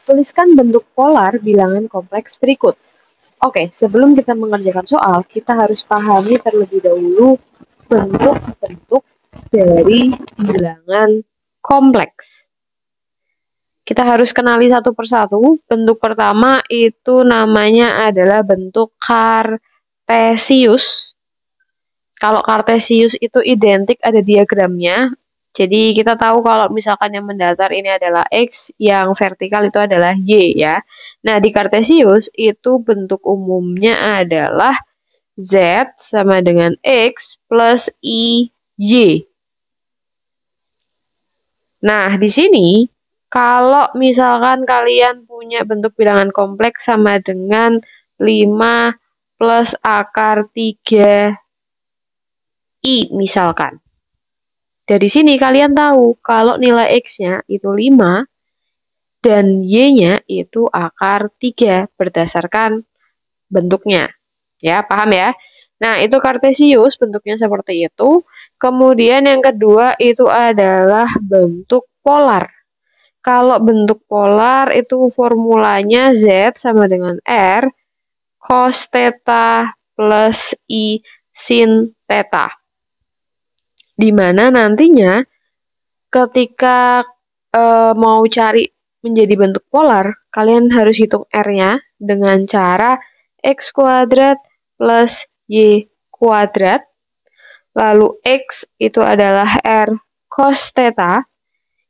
Tuliskan bentuk polar bilangan kompleks berikut. Oke, sebelum kita mengerjakan soal, kita harus pahami terlebih dahulu bentuk-bentuk dari bilangan kompleks. Kita harus kenali satu persatu. Bentuk pertama itu namanya adalah bentuk kartesius. Kalau kartesius itu identik, ada diagramnya. Jadi kita tahu kalau misalkan yang mendatar ini adalah X, yang vertikal itu adalah Y ya. Nah, di kartesius itu bentuk umumnya adalah Z sama dengan X plus Y. Nah, di sini kalau misalkan kalian punya bentuk bilangan kompleks sama dengan 5 plus akar 3I misalkan. Dari sini kalian tahu kalau nilai X-nya itu 5 dan Y-nya itu akar 3 berdasarkan bentuknya. Ya, paham ya? Nah, itu kartesius bentuknya seperti itu. Kemudian yang kedua itu adalah bentuk polar. Kalau bentuk polar itu formulanya Z sama dengan R cos theta plus I sin theta. Di mana nantinya ketika mau cari menjadi bentuk polar, kalian harus hitung R-nya dengan cara X kuadrat plus Y kuadrat. Lalu X itu adalah R cos theta,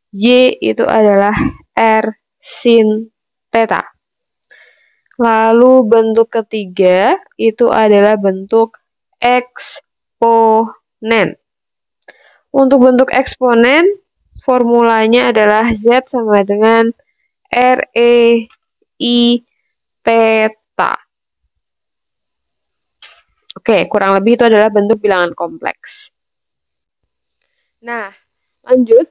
Y itu adalah R sin theta. Lalu bentuk ketiga itu adalah bentuk eksponen. Untuk bentuk eksponen, formulanya adalah Z sama dengan REI theta. Oke, kurang lebih itu adalah bentuk bilangan kompleks. Nah, lanjut.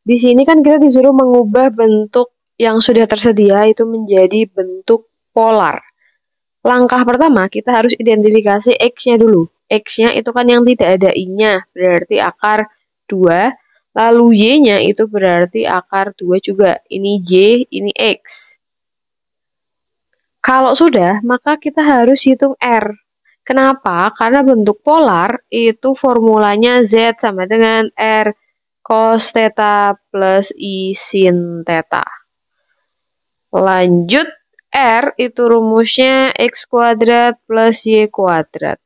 Di sini kan kita disuruh mengubah bentuk yang sudah tersedia itu menjadi bentuk polar. Langkah pertama, kita harus identifikasi X-nya dulu. X-nya itu kan yang tidak ada I-nya, berarti akar 2. Lalu Y-nya itu berarti akar 2 juga. Ini Y, ini X. Kalau sudah, maka kita harus hitung R. Kenapa? Karena bentuk polar itu formulanya Z sama dengan R cos theta plus I sin theta. Lanjut, R itu rumusnya X kuadrat plus Y kuadrat.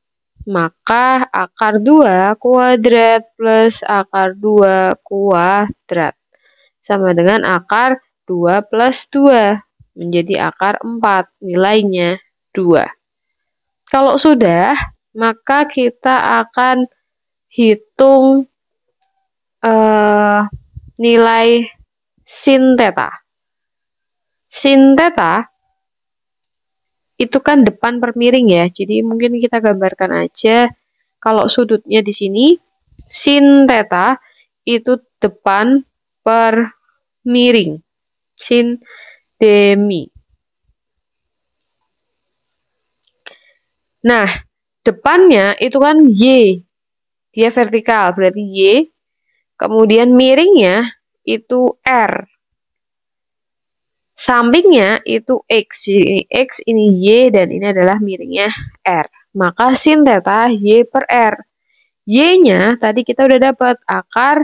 Maka akar 2 kuadrat plus akar 2 kuadrat sama dengan akar 2 plus 2 menjadi akar 4, nilainya 2. Kalau sudah, maka kita akan hitung nilai sin theta. Sin theta itu kan depan per miring ya, jadi mungkin kita gambarkan aja. Kalau sudutnya di sini, sin theta itu depan per miring, sin demi. Nah, depannya itu kan Y, dia vertikal, berarti Y. Kemudian miringnya itu R. Sampingnya itu X, ini X, ini Y, dan ini adalah miringnya R. Maka sin theta Y per R. Y-nya tadi kita udah dapat akar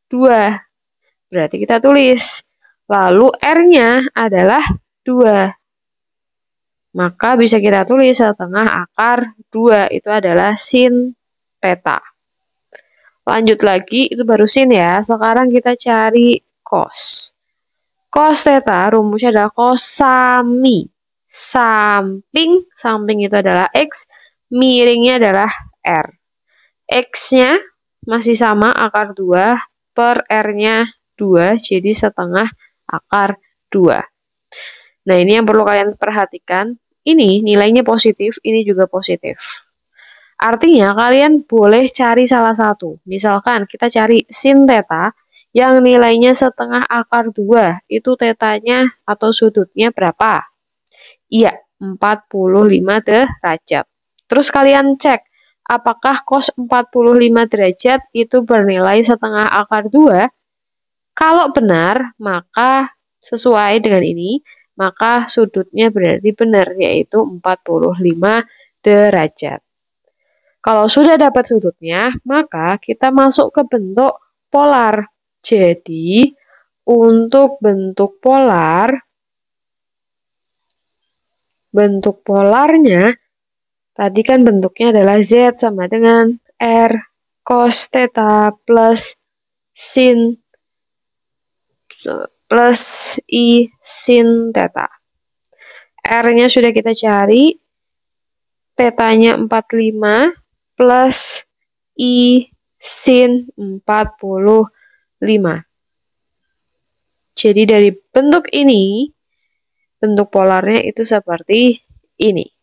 2. Berarti kita tulis. Lalu R-nya adalah 2. Maka bisa kita tulis setengah akar 2 itu adalah sin theta. Lanjut lagi, itu baru sin ya. Sekarang kita cari cos. Cos theta rumusnya adalah cosami. Samping itu adalah X, miringnya adalah R. X-nya masih sama akar 2 per R-nya 2, jadi setengah akar 2. Nah, ini yang perlu kalian perhatikan. Ini nilainya positif, ini juga positif. Artinya, kalian boleh cari salah satu. Misalkan kita cari sin theta yang nilainya setengah akar 2. Itu tetanya atau sudutnya berapa? Iya, 45 derajat. Terus kalian cek, apakah cos 45 derajat itu bernilai setengah akar 2? Kalau benar, maka sesuai dengan ini, maka sudutnya berarti benar, yaitu 45 derajat. Kalau sudah dapat sudutnya, maka kita masuk ke bentuk polar. Jadi, untuk bentuk polarnya, tadi kan bentuknya adalah Z sama dengan R cos theta plus sin plus I sin theta. R-nya sudah kita cari, theta-nya 45 plus I sin 45. Jadi dari bentuk ini, bentuk polarnya itu seperti ini.